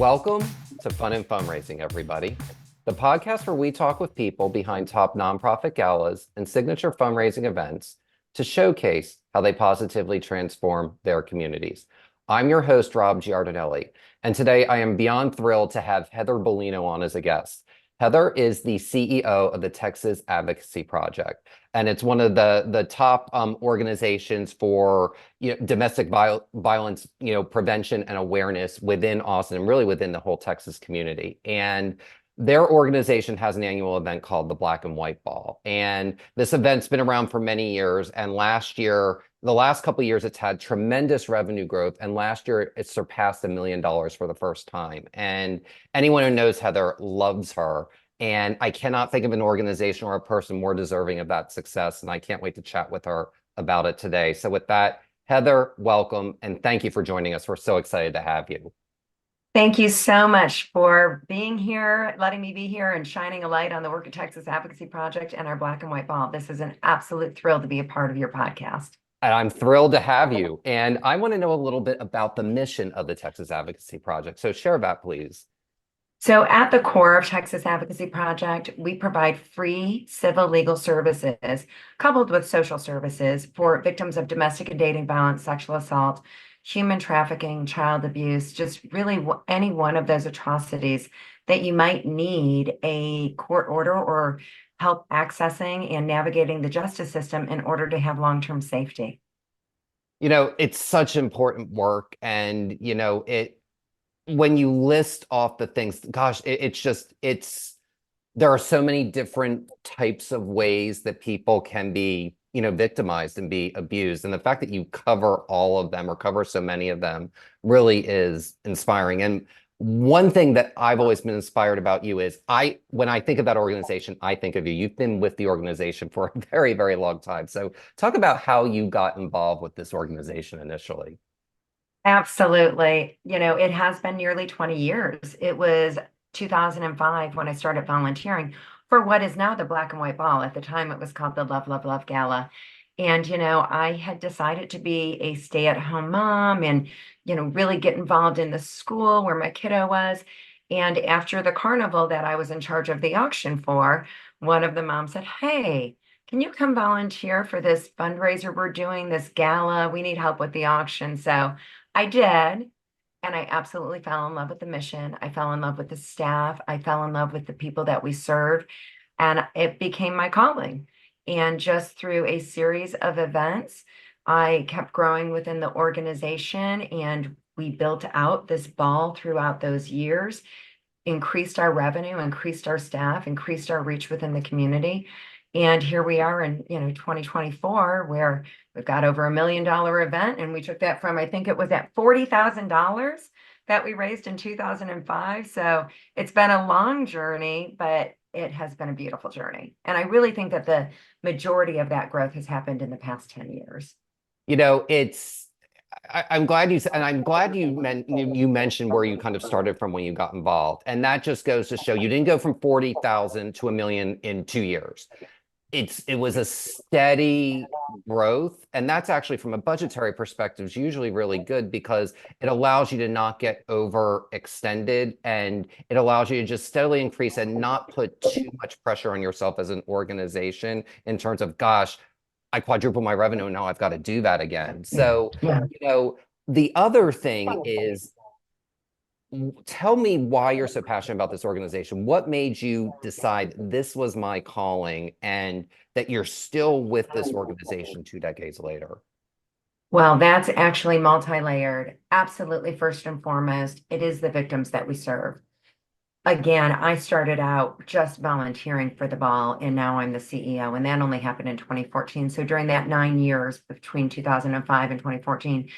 Welcome to Fun and Fundraising, everybody. The podcast where we talk with people behind top nonprofit galas and signature fundraising events to showcase how they positively transform their communities. I'm your host, Rob Giardinelli, and today I am beyond thrilled to have Heather Bellino on as a guest. Heather is the CEO of the Texas Advocacy Project, and it's one of the top organizations for domestic violence prevention and awareness within Austin and really within the whole Texas community. And their organization has an annual event called the Black and White Ball. And this event's been around for many years. And the last couple of years, it's had tremendous revenue growth. And last year, it surpassed $1 million for the first time. And anyone who knows Heather loves her. And I cannot think of an organization or a person more deserving of that success. And I can't wait to chat with her about it today. So with that, Heather, welcome. And thank you for joining us. We're so excited to have you. Thank you so much for being here, letting me be here and shining a light on the work of Texas Advocacy Project and our Black and White Ball. This is an absolute thrill to be a part of your podcast. And I'm thrilled to have you. And I want to know a little bit about the mission of the Texas Advocacy Project. So share that, please. So at the core of Texas Advocacy Project, we provide free civil legal services coupled with social services for victims of domestic and dating violence, sexual assault, human trafficking, child abuse, just really any one of those atrocities that you might need a court order or help accessing and navigating the justice system in order to have long-term safety. It's such important work. And, when you list off the things, gosh, there are so many different types of ways that people can be victimized and be abused. And the fact that you cover all of them or cover so many of them really is inspiring. And one thing that I've always been inspired about you is when I think of that organization, I think of you. You've been with the organization for a very, very long time. So talk about how you got involved with this organization initially. Absolutely. It has been nearly 20 years. It was 2005 when I started volunteering for what is now the Black and White Ball. At the time, it was called the Love, Love, Love Gala. And, I had decided to be a stay-at-home mom and, really get involved in the school where my kiddo was. And after the carnival that I was in charge of the auction for, one of the moms said, "Hey, can you come volunteer for this fundraiser we're doing, this gala? We need help with the auction." So I did. And I absolutely fell in love with the mission. I fell in love with the staff. I fell in love with the people that we serve. And it became my calling. And just through a series of events, I kept growing within the organization. And we built out this ball throughout those years, increased our revenue, increased our staff, increased our reach within the community. And here we are in 2024, where we've got over $1 million event, and we took that from, I think it was at $40,000 that we raised in 2005. So it's been a long journey, but it has been a beautiful journey. And I really think that the majority of that growth has happened in the past 10 years. I'm glad you mentioned where you kind of started from when you got involved. And that just goes to show you didn't go from 40,000 to $1 million in 2 years. It was a steady growth. And that's actually, from a budgetary perspective, is usually really good because it allows you to not get overextended, and it allows you to just steadily increase and not put too much pressure on yourself as an organization in terms of, gosh, I quadruple my revenue and now I've got to do that again. So, the other thing is, tell me why you're so passionate about this organization. What made you decide this was my calling and that you're still with this organization 2 decades later? Well, that's actually multi-layered. Absolutely, first and foremost, it is the victims that we serve. Again, I started out just volunteering for the ball, and now I'm the CEO, and that only happened in 2014. So during that 9 years between 2005 and 2014,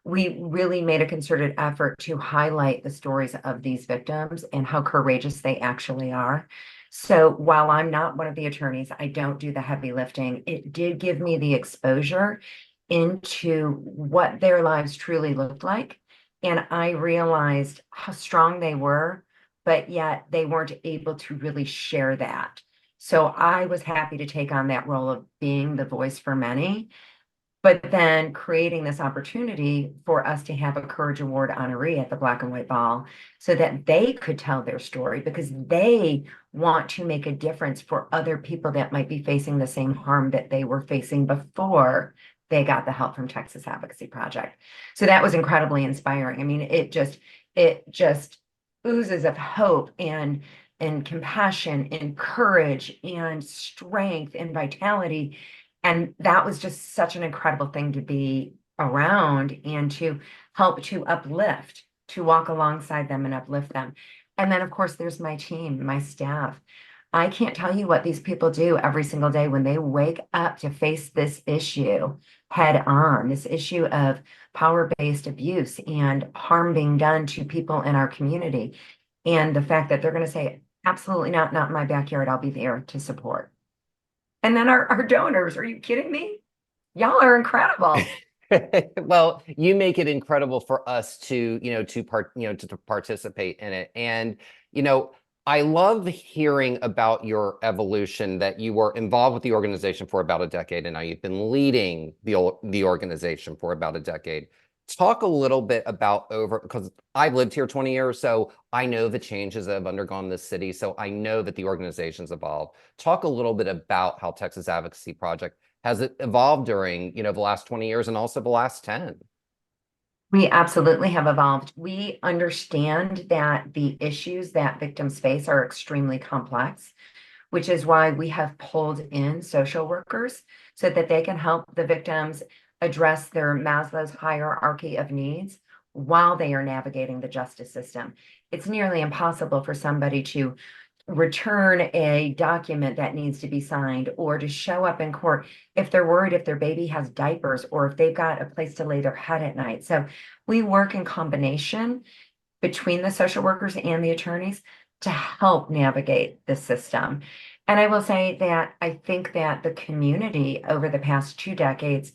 we really made a concerted effort to highlight the stories of these victims and how courageous they actually are. So while I'm not one of the attorneys, I don't do the heavy lifting. It did give me the exposure into what their lives truly looked like. And I realized how strong they were, but yet they weren't able to really share that. So I was happy to take on that role of being the voice for many. but then creating this opportunity for us to have a Courage Award honoree at the Black and White Ball so that they could tell their story because they want to make a difference for other people that might be facing the same harm that they were facing before they got the help from Texas Advocacy Project. So that was incredibly inspiring. I mean, it just oozes of hope and compassion and courage and strength and vitality. And that was just such an incredible thing to be around and to help to uplift, to walk alongside them and uplift them. And then, of course, there's my team, my staff. I can't tell you what these people do every single day when they wake up to face this issue head on, this issue of power-based abuse and harm being done to people in our community. And the fact that they're going to say, absolutely not in my backyard, I'll be there to support. And then our donors, are you kidding me? Y'all are incredible. Well, you make it incredible for us to, to participate in it. And, I love hearing about your evolution, that you were involved with the organization for about a decade, and now you've been leading the organization for about a decade. Talk a little bit about because I've lived here 20 years, so I know the changes that have undergone this city. So I know that the organization's evolved. Talk a little bit about how Texas Advocacy Project has it evolved during, the last 20 years and also the last 10. We absolutely have evolved. We understand that the issues that victims face are extremely complex, which is why we have pulled in social workers so that they can help the victims address their Maslow's hierarchy of needs while they are navigating the justice system. It's nearly impossible for somebody to return a document that needs to be signed or to show up in court if they're worried if their baby has diapers or if they've got a place to lay their head at night. So we work in combination between the social workers and the attorneys to help navigate the system. And I will say that I think that the community over the past 2 decades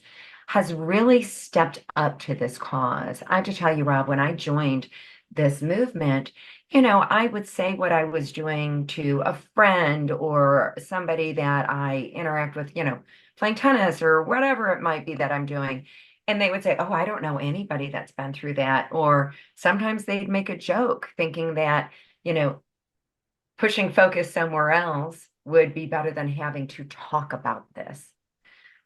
has really stepped up to this cause. I have to tell you, Rob, when I joined this movement, I would say what I was doing to a friend or somebody that I interact with, playing tennis or whatever it might be that I'm doing. And they would say, oh, I don't know anybody that's been through that. Or sometimes they'd make a joke thinking that, pushing focus somewhere else would be better than having to talk about this.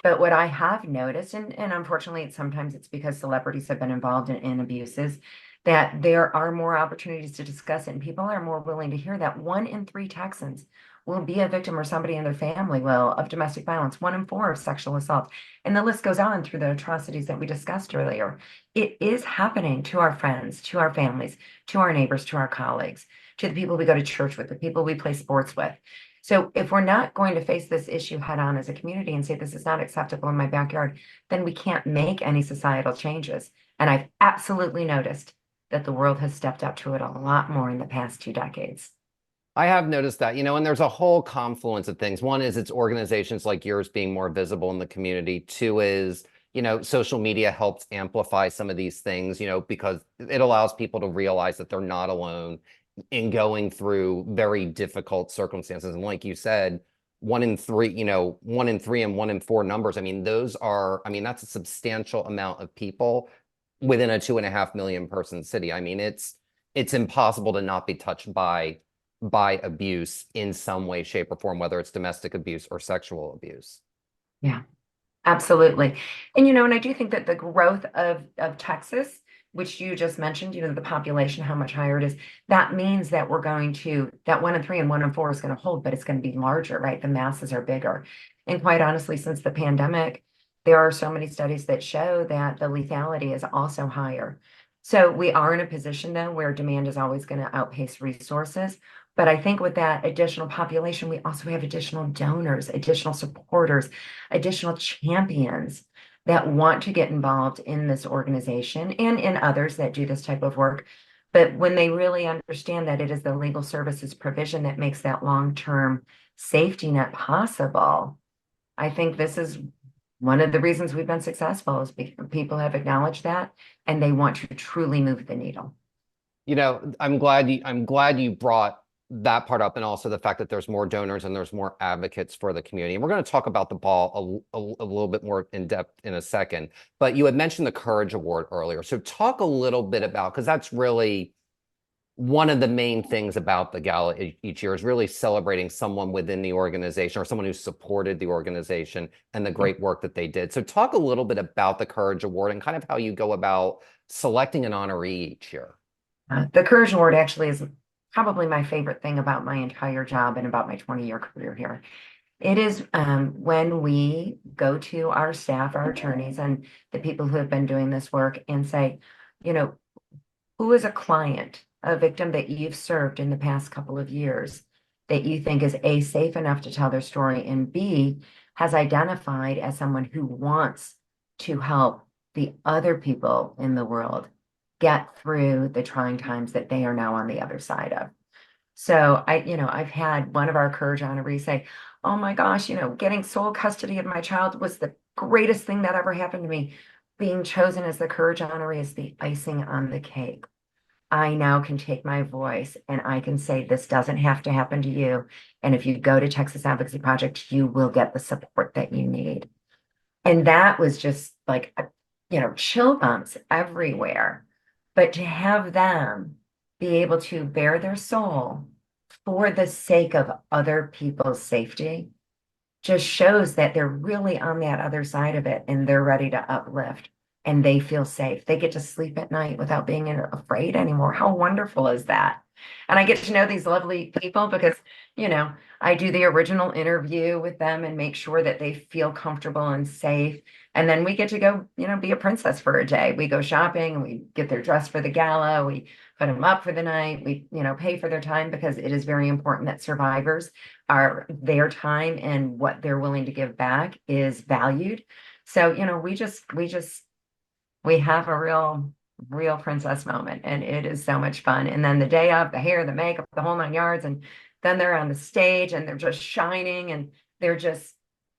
But what I have noticed, and unfortunately, sometimes it's because celebrities have been involved in abuses, that there are more opportunities to discuss it, and people are more willing to hear that 1 in 3 Texans will be a victim or somebody in their family will of domestic violence, 1 in 4 of sexual assault. And the list goes on through the atrocities that we discussed earlier. It is happening to our friends, to our families, to our neighbors, to our colleagues, to the people we go to church with, the people we play sports with. So if we're not going to face this issue head on as a community and say this is not acceptable in my backyard, then we can't make any societal changes. And I've absolutely noticed that the world has stepped up to it a lot more in the past 2 decades. I have noticed that, and there's a whole confluence of things. One is it's organizations like yours being more visible in the community. Two is, social media helps amplify some of these things, because it allows people to realize that they're not alone in going through very difficult circumstances. And like you said, 1 in 3, 1 in 3 and 1 in 4 numbers. I mean, that's a substantial amount of people within a 2.5 million person city. I mean, it's impossible to not be touched by abuse in some way, shape, or form, whether it's domestic abuse or sexual abuse. Yeah, absolutely. And I do think that the growth of Texas, which you just mentioned, the population, how much higher it is, that means that that 1 in 3 and 1 in 4 is going to hold, but it's going to be larger, right? The masses are bigger. And quite honestly, since the pandemic, there are so many studies that show that the lethality is also higher. So we are in a position though where demand is always going to outpace resources. But I think with that additional population, we also have additional donors, additional supporters, additional champions that want to get involved in this organization and in others that do this type of work. But when they really understand that it is the legal services provision that makes that long-term safety net possible, I think this is one of the reasons we've been successful is because people have acknowledged that and they want to truly move the needle. I'm glad you brought that part up, and also the fact that there's more donors and there's more advocates for the community. And we're going to talk about the ball a little bit more in depth in a second. But you had mentioned the Courage Award earlier. So talk a little bit about, because that's really one of the main things about the gala each year, is really celebrating someone within the organization or someone who supported the organization and the great work that they did. So talk a little bit about the Courage Award and kind of how you go about selecting an honoree each year. The Courage Award actually is probably my favorite thing about my entire job and about my 20-year career here. It is when we go to our staff, our attorneys, and the people who have been doing this work and say, you know, who is a client, a victim that you've served in the past couple of years that you think is A, safe enough to tell their story, and B, has identified as someone who wants to help the other people in the world get through the trying times that they are now on the other side of. So I've had one of our Courage honorees say, oh my gosh, getting sole custody of my child was the greatest thing that ever happened to me. Being chosen as the Courage honoree is the icing on the cake. I now can take my voice and I can say, this doesn't have to happen to you. And if you go to Texas Advocacy Project, you will get the support that you need. And that was just like, chill bumps everywhere. But to have them be able to bare their soul for the sake of other people's safety just shows that they're really on that other side of it and they're ready to uplift and they feel safe. They get to sleep at night without being afraid anymore. How wonderful is that? And I get to know these lovely people because, I do the original interview with them and make sure that they feel comfortable and safe. And then we get to go, be a princess for a day. We go shopping and we get their dress for the gala. We put them up for the night. We, pay for their time because it is very important that survivors are their time and what they're willing to give back is valued. So, we have a real princess moment and it is so much fun. And then the day of, the hair, the makeup, the whole 9 yards, and then they're on the stage and they're just shining and they're just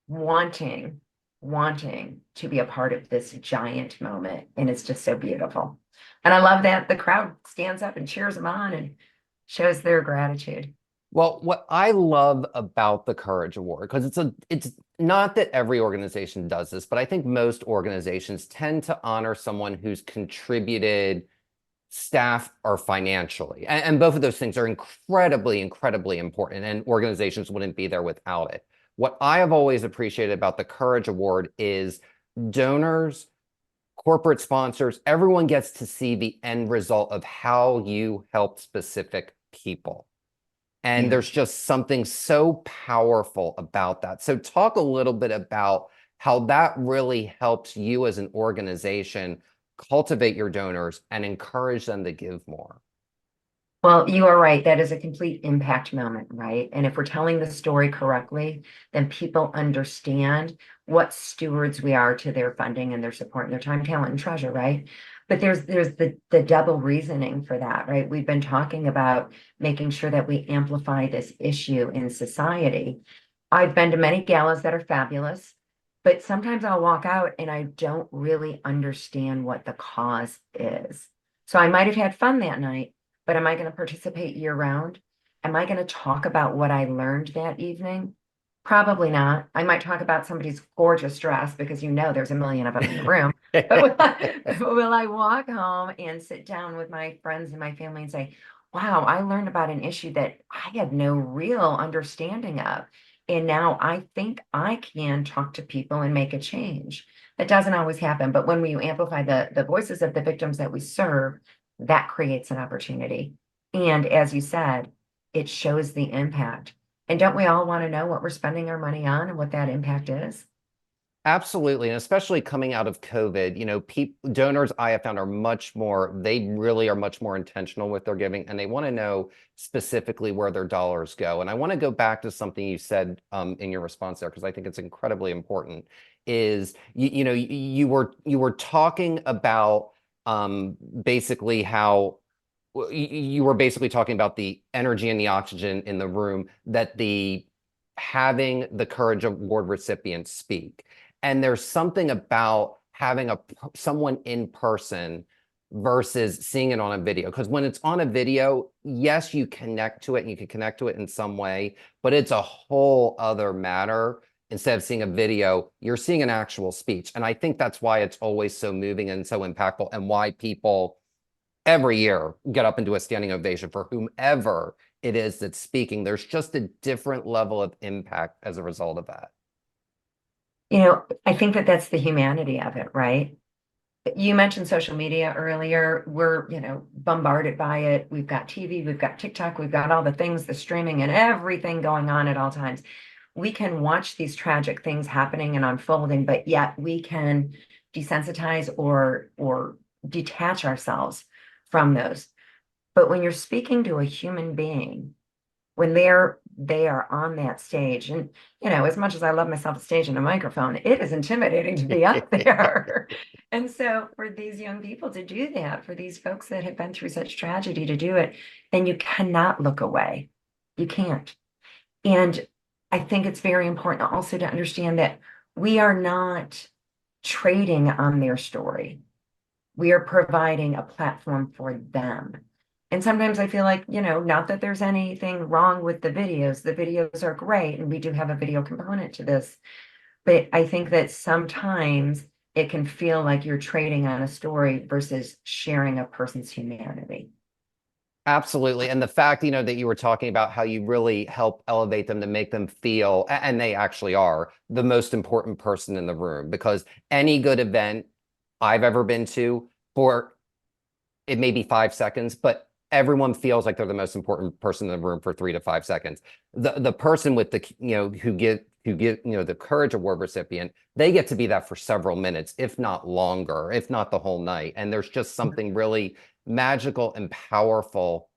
wanting to be a part of this giant moment. And it's just so beautiful. And I love that the crowd stands up and cheers them on and shows their gratitude. Well, what I love about the Courage Award, because it's not that every organization does this, but I think most organizations tend to honor someone who's contributed staff or financially. And both of those things are incredibly, incredibly important, and organizations wouldn't be there without it. What I have always appreciated about the Courage Award is donors, corporate sponsors, everyone gets to see the end result of how you helped specific people. And Yeah. there's just something so powerful about that. So talk a little bit about how that really helps you as an organization cultivate your donors and encourage them to give more. Well, you are right. That is a complete impact moment, right? And if we're telling the story correctly, then people understand what stewards we are to their funding and their support and their time, talent, and treasure, right? But there's the double reasoning for that, right? We've been talking about making sure that we amplify this issue in society. I've been to many galas that are fabulous, but sometimes I'll walk out and I don't really understand what the cause is. So I might have had fun that night, but am I going to participate year round? Am I going to talk about what I learned that evening? Probably not. I might talk about somebody's gorgeous dress because there's a million of them in the room. But will I walk home and sit down with my friends and my family and say, wow, I learned about an issue that I had no real understanding of. And now I think I can talk to people and make a change. That doesn't always happen. But when we amplify the voices of the victims that we serve, that creates an opportunity. And as you said, it shows the impact. And don't we all want to know what we're spending our money on and what that impact is? Absolutely. And especially coming out of COVID, donors I have found they really are much more intentional with their giving, and they want to know specifically where their dollars go. And I want to go back to something you said in your response there, because I think it's incredibly important, is you were talking about basically how you were basically talking about the energy and the oxygen in the room that having the Courage Award recipients speak. And there's something about having someone in person versus seeing it on a video. Because when it's on a video, yes, you connect to it and you can connect to it in some way, but it's a whole other matter. Instead of seeing a video, you're seeing an actual speech. And I think that's why it's always so moving and so impactful, and why people every year get up and do a standing ovation for whomever it is that's speaking. There's just a different level of impact as a result of that. I think that that's the humanity of it, right? You mentioned social media earlier. We're, bombarded by it. We've got TV, we've got TikTok, we've got all the things, the streaming and everything going on at all times. We can watch these tragic things happening and unfolding, but yet we can desensitize or detach ourselves from those. But when you're speaking to a human being, when they are on that stage, and as much as I love myself a stage and a microphone, it is intimidating to be up there. And so for these young people to do that, for these folks that have been through such tragedy to do it, then you cannot look away. You can't. And I think it's very important also to understand that we are not trading on their story. We are providing a platform for them. And sometimes I feel like, not that there's anything wrong with the videos are great, and we do have a video component to this, but I think that sometimes it can feel like you're trading on a story versus sharing a person's humanity. Absolutely. And the fact, that you were talking about how you really help elevate them to make them feel, and they actually are, the most important person in the room. Because any good event I've ever been to, for it may be 5 seconds, but everyone feels like they're the most important person in the room for 3 to 5 seconds. The person with the, who get, the Courage Award recipient, they get to be that for several minutes, if not longer, if not the whole night. And there's just something really magical and powerful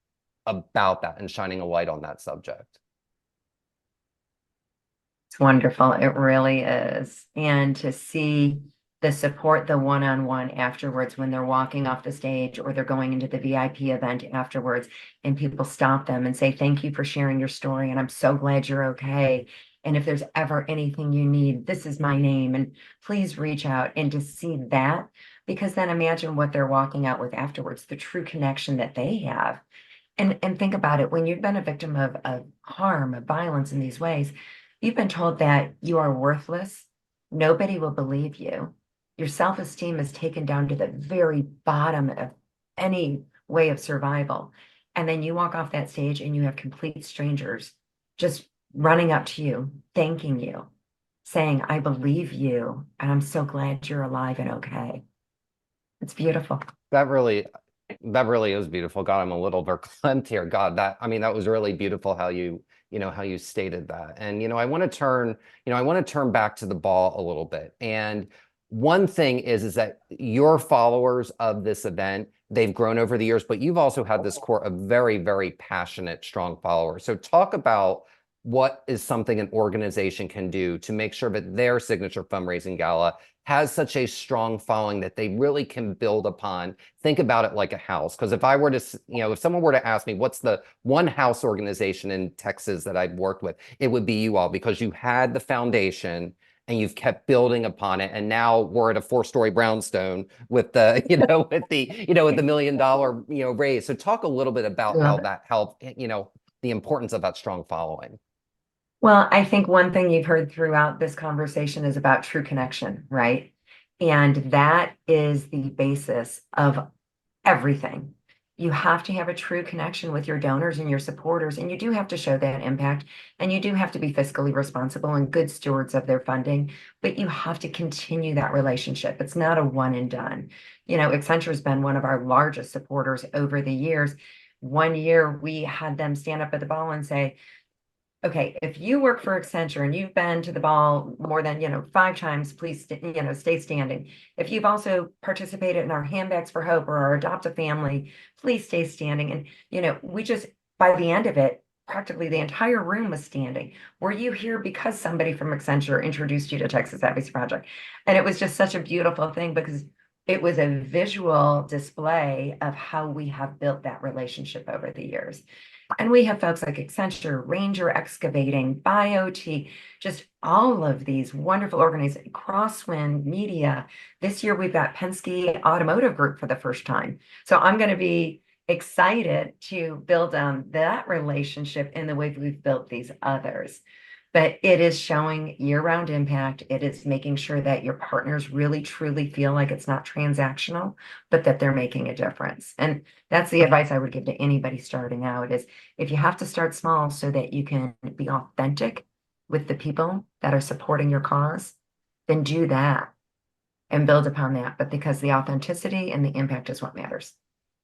about that, and shining a light on that subject. It's wonderful. It really is. And to see the support, the one-on-one afterwards, when they're walking off the stage or they're going into the VIP event afterwards, and people stop them and say, thank you for sharing your story, and I'm so glad you're okay. And if there's ever anything you need, this is my name, and please reach out. And to see that, because then imagine what they're walking out with afterwards, the true connection that they have. And think about it, when you've been a victim of harm, of violence in these ways, you've been told that you are worthless. Nobody will believe you. Your self-esteem is taken down to the very bottom of any way of survival. And then you walk off that stage and you have complete strangers just running up to you, thanking you, saying, I believe you, and I'm so glad you're alive and okay. It's beautiful. That really is beautiful. God, I'm a little verklempt here. God, that was really beautiful how you stated that. And, I want to turn back to the ball a little bit. And one thing is that your followers of this event, they've grown over the years, but you've also had this core of very, very passionate, strong followers. So talk about what is something an organization can do to make sure that their signature fundraising gala has such a strong following that they really can build upon. Think about it like a house. Because if I were to, if someone were to ask me, what's the one house organization in Texas that I've worked with, it would be you all, because you had the foundation and you've kept building upon it. And now we're at a 4-story brownstone with the, with the $1 million, raise. So talk a little bit about how that helped, the importance of that strong following. Well, I think one thing you've heard throughout this conversation is about true connection, right? And that is the basis of everything. You have to have a true connection with your donors and your supporters, and you do have to show that impact, and you do have to be fiscally responsible and good stewards of their funding, but you have to continue that relationship. It's not a one and done. Accenture's been one of our largest supporters over the years. One year we had them stand up at the ball and say, okay, if you work for Accenture and you've been to the ball more than, 5 times, please, stay standing. If you've also participated in our Handbags for Hope or our Adopt a Family, please stay standing. And, we just, by the end of it, practically the entire room was standing. Were you here because somebody from Accenture introduced you to Texas Advocacy Project? And it was just such a beautiful thing, because It was a visual display of how we have built that relationship over the years. And we have folks like Accenture, Ranger Excavating, BioT, just all of these wonderful organizations, Crosswind Media. This year we've got Penske Automotive Group for the first time. So I'm going to be excited to build on that relationship in the way we've built these others. But it is showing year-round impact. It is making sure that your partners really truly feel like it's not transactional, but that they're making a difference. And that's the advice I would give to anybody starting out is if you have to start small so that you can be authentic with the people that are supporting your cause, then do that and build upon that. But because the authenticity and the impact is what matters.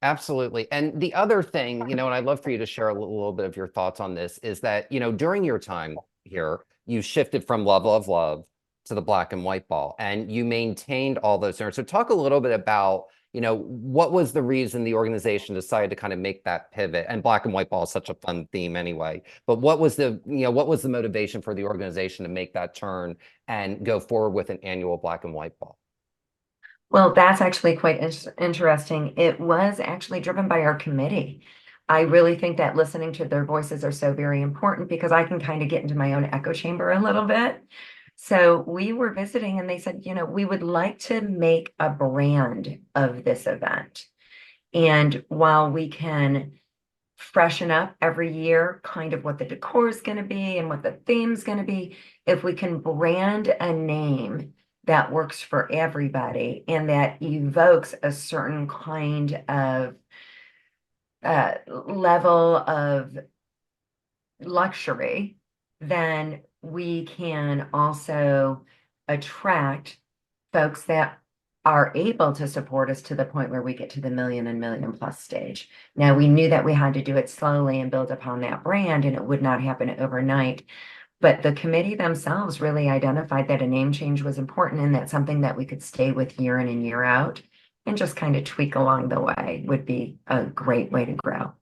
Absolutely. And the other thing, and I'd love for you to share a little bit of your thoughts on this, is that, during your time here, you shifted from love, love, love to the black and white ball, and you maintained all those nerves. So talk a little bit about, what was the reason the organization decided to kind of make that pivot? And black and white ball is such a fun theme anyway. But what was the motivation for the organization to make that turn and go forward with an annual black and white ball? Well, that's actually quite interesting. It was actually driven by our committee. I really think that listening to their voices are so very important because I can kind of get into my own echo chamber a little bit. So we were visiting and they said, we would like to make a brand of this event. And while we can freshen up every year, kind of what the decor is going to be and what the theme's going to be, if we can brand a name that works for everybody and that evokes a certain kind of level of luxury, then we can also attract folks that are able to support us to the point where we get to the million and million plus stage. Now, we knew that we had to do it slowly and build upon that brand, and it would not happen overnight. But the committee themselves really identified that a name change was important and that's something that we could stay with year in and year out and just kind of tweak along the way would be a great way to grow.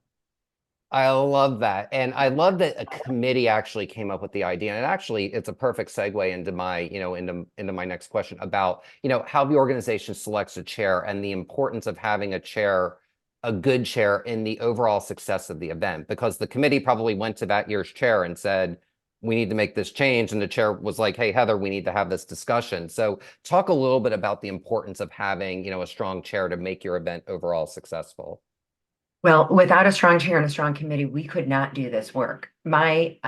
I love that. And I love that a committee actually came up with the idea. And actually, it's a perfect segue into my, into my next question about, how the organization selects a chair and the importance of having a chair, a good chair in the overall success of the event. Because the committee probably went to that year's chair and said, we need to make this change. And the chair was like, hey, Heather, we need to have this discussion. So talk a little bit about the importance of having, a strong chair to make your event overall successful. Well, without a strong chair and a strong committee, we could not do this work. My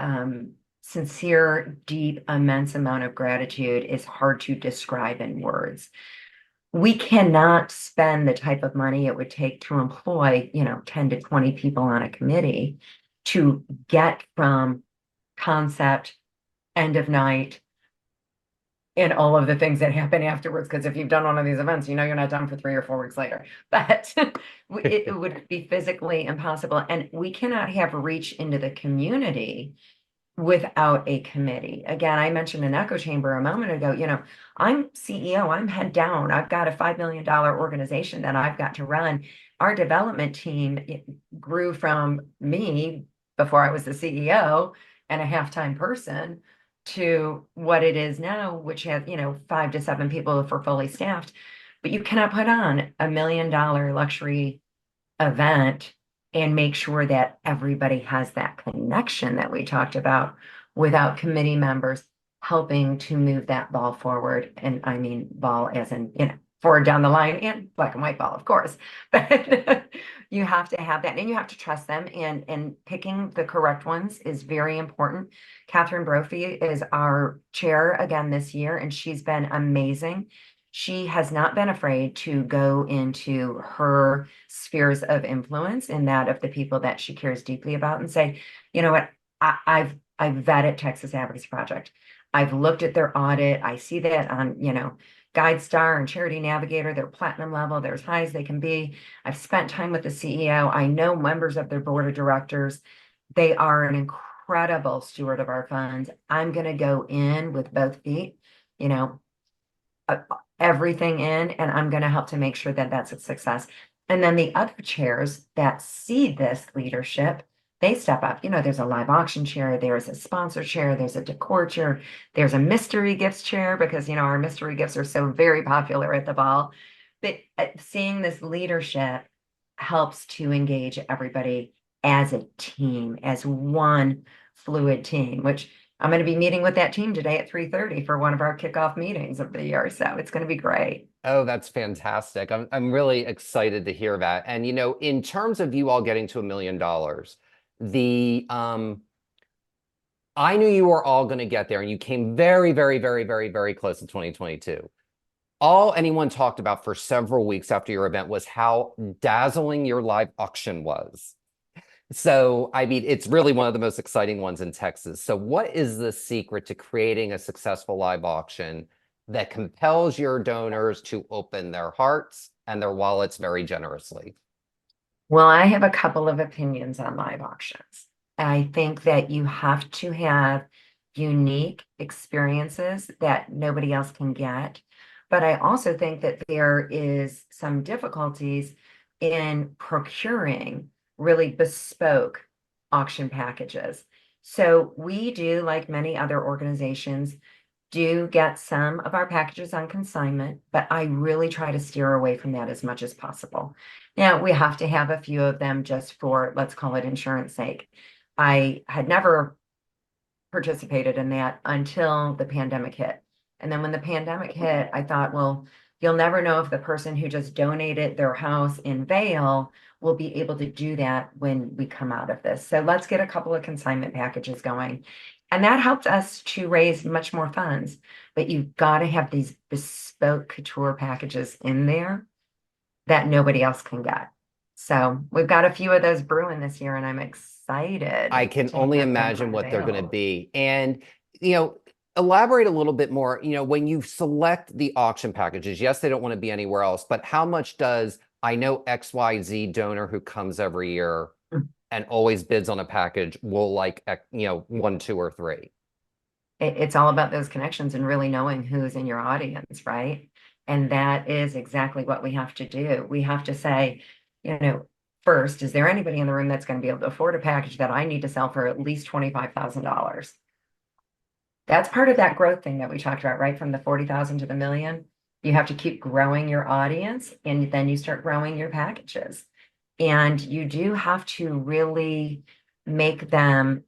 sincere, deep, immense amount of gratitude is hard to describe in words. We cannot spend the type of money it would take to employ, 10 to 20 people on a committee to get from concept, end of night, and all of the things that happen afterwards. Because if you've done one of these events, you're not done for 3 or 4 weeks later. But it would be physically impossible. And we cannot have reach into the community without a committee. Again, I mentioned an echo chamber a moment ago. I'm CEO, I'm head down. I've got a $5 million organization that I've got to run. Our development team grew from me before I was the CEO and a half-time person to what it is now, which has, 5 to 7 people if we're fully staffed. But you cannot put on $1 million luxury event and make sure that everybody has that connection that we talked about without committee members helping to move that ball forward. And I mean ball as in, forward down the line and black and white ball, of course. But you have to have that and you have to trust them and picking the correct ones is very important. Catherine Brophy is our chair again this year, and she's been amazing. She has not been afraid to go into her spheres of influence and that of the people that she cares deeply about and say, you know what, I've vetted Texas Advocacy Project. I've looked at their audit. I see that on, GuideStar and Charity Navigator, they're platinum level, they're as high as they can be. I've spent time with the CEO. I know members of their board of directors. They are an incredible steward of our funds. I'm going to go in with both feet, uh, everything in, and I'm going to help to make sure that that's a success. And then the other chairs that see this leadership, they step up. There's a live auction chair, there's a sponsor chair, there's a decor chair, there's a mystery gifts chair because, our mystery gifts are so very popular at the ball. but seeing this leadership helps to engage everybody as a team, as one fluid team, which I'm going to be meeting with that team today at 3:30 for one of our kickoff meetings of the year. So it's going to be great. Oh, that's fantastic. I'm really excited to hear that. And in terms of you all getting to $1 million, the I knew you were all going to get there, and you came very, very, very, very, very close to 2022. All anyone talked about for several weeks after your event was how dazzling your live auction was. So, I mean, it's really one of the most exciting ones in Texas. So, what is the secret to creating a successful live auction that compels your donors to open their hearts and their wallets very generously? Well, I have a couple of opinions on live auctions. I think that you have to have unique experiences that nobody else can get. But I also think that there is some difficulties in procuring really bespoke auction packages. So we do, like many other organizations, do get some of our packages on consignment, but I really try to steer away from that as much as possible. Now, we have to have a few of them just for, let's call it insurance sake. I had never participated in that until the pandemic hit. And then when the pandemic hit, I thought, well, you'll never know if the person who just donated their house in Vail will be able to do that when we come out of this. So let's get a couple of consignment packages going. And that helped us to raise much more funds. But you've got to have these bespoke couture packages in there that nobody else can get. So we've got a few of those brewing this year, and I'm excited I can to only have them imagine what they're going to unveiled. be. And, elaborate a little bit more, when you select the auction packages, yes, they don't want to be anywhere else, but how much does, I know XYZ donor who comes every year and always bids on a package will like, one, two, or three? It's all about those connections and really knowing who's in your audience, right? And that is exactly what we have to do. We have to say, first, is there anybody in the room that's going to be able to afford a package that I need to sell for at least $25,000? That's part of that growth thing that we talked about, right? From the 40,000 to the million. You have to keep growing your audience, and then you start growing your packages. And you do have to really make them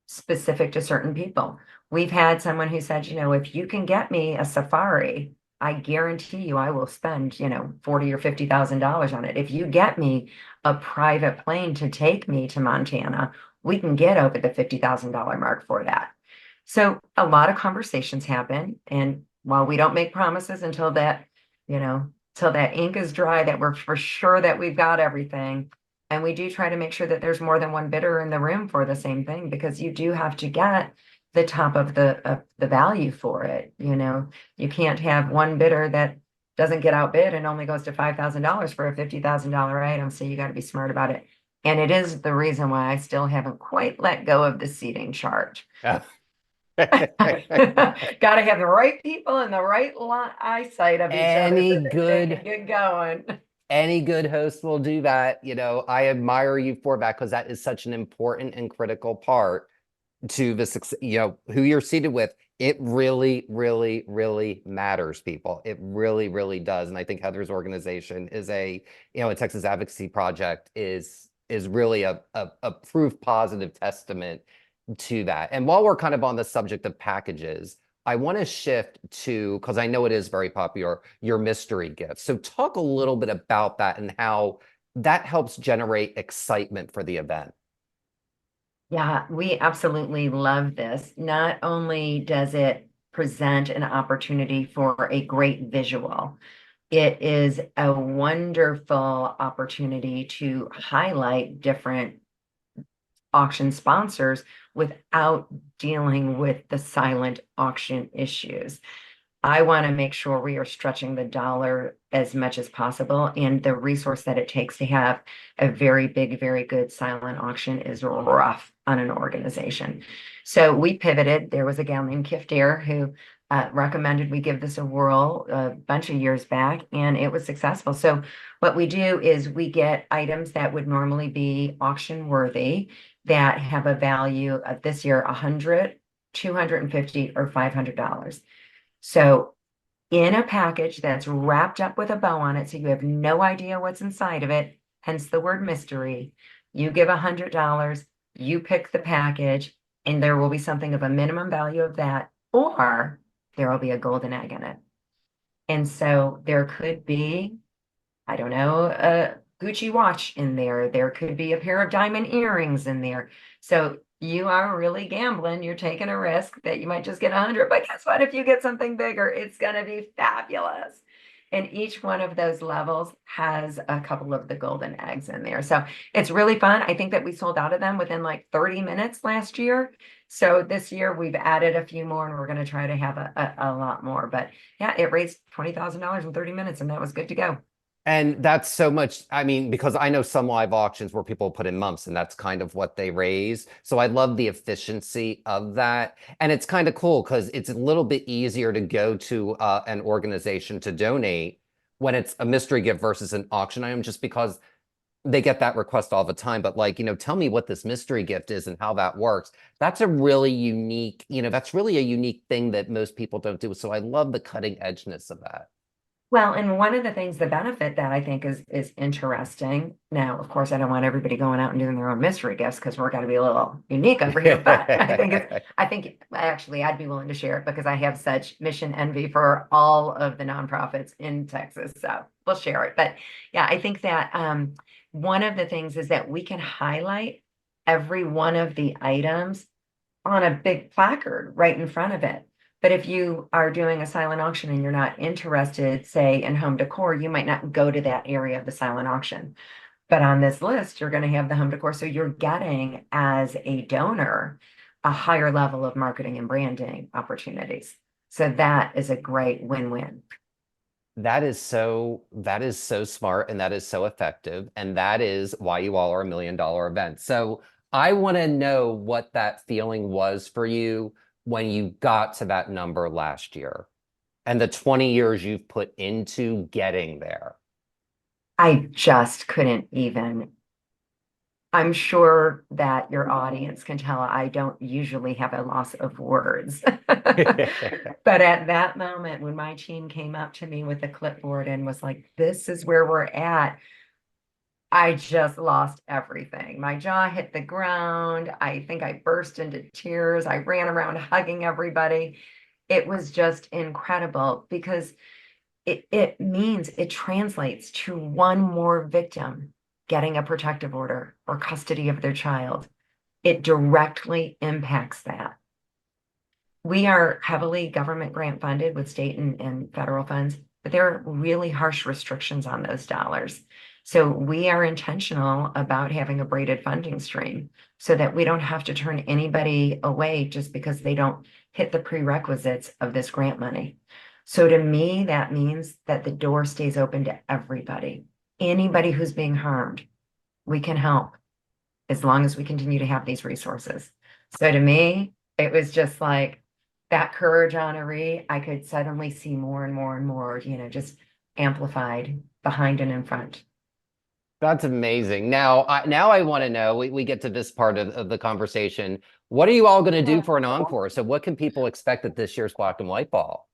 specific to certain people. We've had someone who said, if you can get me a safari, I guarantee you I will spend, 40 or $50,000 on it. If you get me a private plane to take me to Montana, we can get over the $50,000 mark for that. So a lot of conversations happen. And while we don't make promises until that, till that ink is dry, that we're for sure that we've got everything. And we do try to make sure that there's more than one bidder in the room for the same thing, because you do have to get the top of the value for it. You can't have one bidder that doesn't get outbid and only goes to $5,000 for a $50,000 item. So you got to be smart about it. And it is the reason why I still haven't quite let go of the seating chart. Got to have the right people in the right eyesight of each other so Any that they good can get going. Any good host will do that. I admire you for that because that is such an important and critical part to the success, who you're seated with. It really, really, really matters, people. It really, really does. And I think Heather's organization is a Texas Advocacy Project is really a proof positive testament to that. And while we're kind of on the subject of packages, I want to shift to, because I know it is very popular, your mystery gift. So talk a little bit about that and how that helps generate excitement for the event. Yeah, we absolutely love this. Not only does it present an opportunity for a great visual, it is a wonderful opportunity to highlight different auction sponsors without dealing with the silent auction issues. I want to make sure we are stretching the dollar as much as possible. And the resource that it takes to have a very big, very good silent auction is rough on an organization. So we pivoted. There was a gal named Kiftair who recommended we give this a whirl a bunch of years back, and it was successful. So what we do is we get items that would normally be auction worthy that have a value of this year, 100, 250, or $500. So in a package that's wrapped up with a bow on it, so you have no idea what's inside of it, hence the word mystery. You give $100, you pick the package, and there will be something of a minimum value of that, or there will be a golden egg in it. And so there could be, I don't know, a Gucci watch in there. There could be a pair of diamond earrings in there. So you are really gambling. You're taking a risk that you might just get 100, but guess what? If you get something bigger, it's going to be fabulous. And each one of those levels has a couple of the golden eggs in there. So it's really fun. I think that we sold out of them within like 30 minutes last year. So this year we've added a few more and we're going to try to have a lot more. But yeah, it raised $20,000 in 30 minutes and that was good to go. And that's so much, I mean, because I know some live auctions where people put in months and that's kind of what they raise. So I love the efficiency of that. And it's kind of cool because it's a little bit easier to go to an organization to donate when it's a mystery gift versus an auction item, just because they get that request all the time. But like, tell me what this mystery gift is and how that works. That's a really unique, that's really a unique thing that most people don't do. So I love the cutting edgeness of that. Well, and one of the things, the benefit that I think is interesting. Now, of course, I don't want everybody going out and doing their own mystery gifts because we're going to be a little unique over here. But I think actually I'd be willing to share it because I have such mission envy for all of the nonprofits in Texas. So we'll share it. But yeah, I think that one of the things is that we can highlight every one of the items on a big placard right in front of it. But if you are doing a silent auction and you're not interested, say, in home decor, you might not go to that area of the silent auction. But on this list, you're going to have the home decor. So you're getting, as a donor, a higher level of marketing and branding opportunities. So that is a great win-win. That is so smart and that is so effective. And that is why you all are $1 million event. So I want to know what that feeling was for you when you got to that number last year and the 20 years you've put into getting there. I just couldn't even. I'm sure that your audience can tell I don't usually have a loss of words. But at that moment, when my team came up to me with a clipboard and was like, this is where we're at, I just lost everything. My jaw hit the ground. I think I burst into tears. I ran around hugging everybody. It was just incredible because it means it translates to one more victim getting a protective order or custody of their child. It directly impacts that. We are heavily government grant funded with state and federal funds, but there are really harsh restrictions on those dollars. So we are intentional about having a braided funding stream so that we don't have to turn anybody away just because they don't hit the prerequisites of this grant money. So to me, that means that the door stays open to everybody. Anybody who's being harmed, we can help as long as we continue to have these resources. So to me, it was just like that courage honoree. I could suddenly see more and more and more, just amplified behind and in front. That's amazing. Now I want to know, we get to this part of the conversation. What are you all going to do for an encore? So what can people expect at this year's Black and White Ball?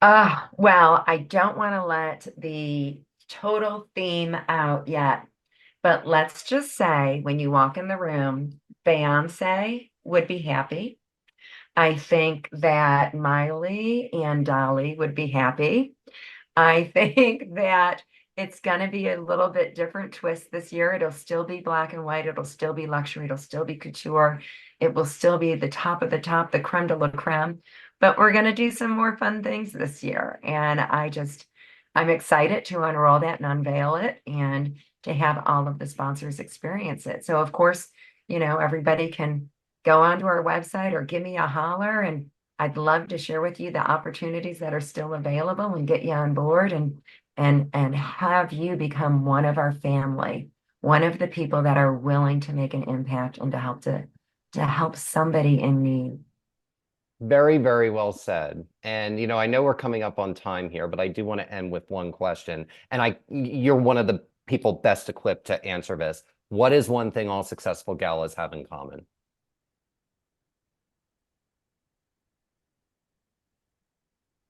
Well, I don't want to let the total theme out yet, but let's just say when you walk in the room, Beyonce would be happy. I think that Miley and Dolly would be happy. I think that it's going to be a little bit different twist this year. It'll still be black and white. It'll still be luxury. It'll still be couture. It will still be the top of the top, the creme de la creme. But we're going to do some more fun things this year. And I'm excited to unroll that and unveil it and to have all of the sponsors experience it. So, of course, everybody can go onto our website or give me a holler. And I'd love to share with you the opportunities that are still available and get you on board and have you become one of our family, one of the people that are willing to make an impact and to help somebody in need. Very, very well said. And I know we're coming up on time here, but I do want to end with one question. And you're one of the people best equipped to answer this. What is one thing all successful galas have in common?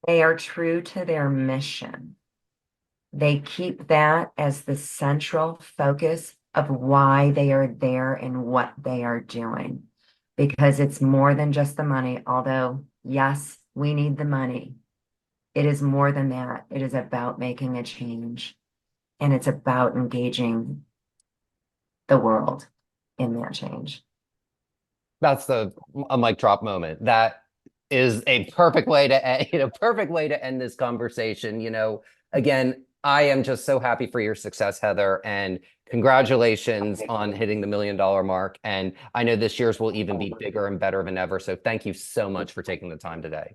They are true to their mission. They keep that as the central focus of why they are there and what they are doing. Because it's more than just the money, although, yes, we need the money. It is more than that. It is about making a change, and it's about engaging the world in that change. That's a mic drop moment. That is a perfect way to end, perfect way to end this conversation. Again, I am just so happy for your success, Heather, and congratulations on hitting the $1 million mark. And I know this year's will even be bigger and better than ever. So thank you so much for taking the time today.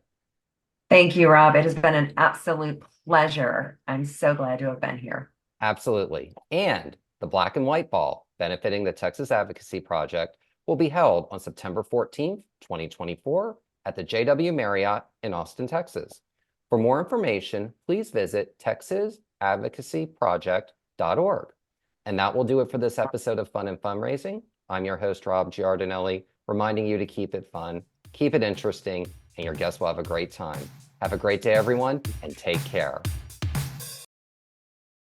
Thank you, Rob. It has been an absolute pleasure. I'm so glad to have been here. Absolutely. And the Black and White Ball, benefiting the Texas Advocacy Project, will be held on September 14th, 2024 at the JW Marriott in Austin, Texas. For more information, please visit texasadvocacyproject.org. And that will do it for this episode of Fun and Fundraising. I'm your host, Rob Giardinelli, reminding you to keep it fun, keep it interesting, and your guests will have a great time. Have a great day, everyone, and take care.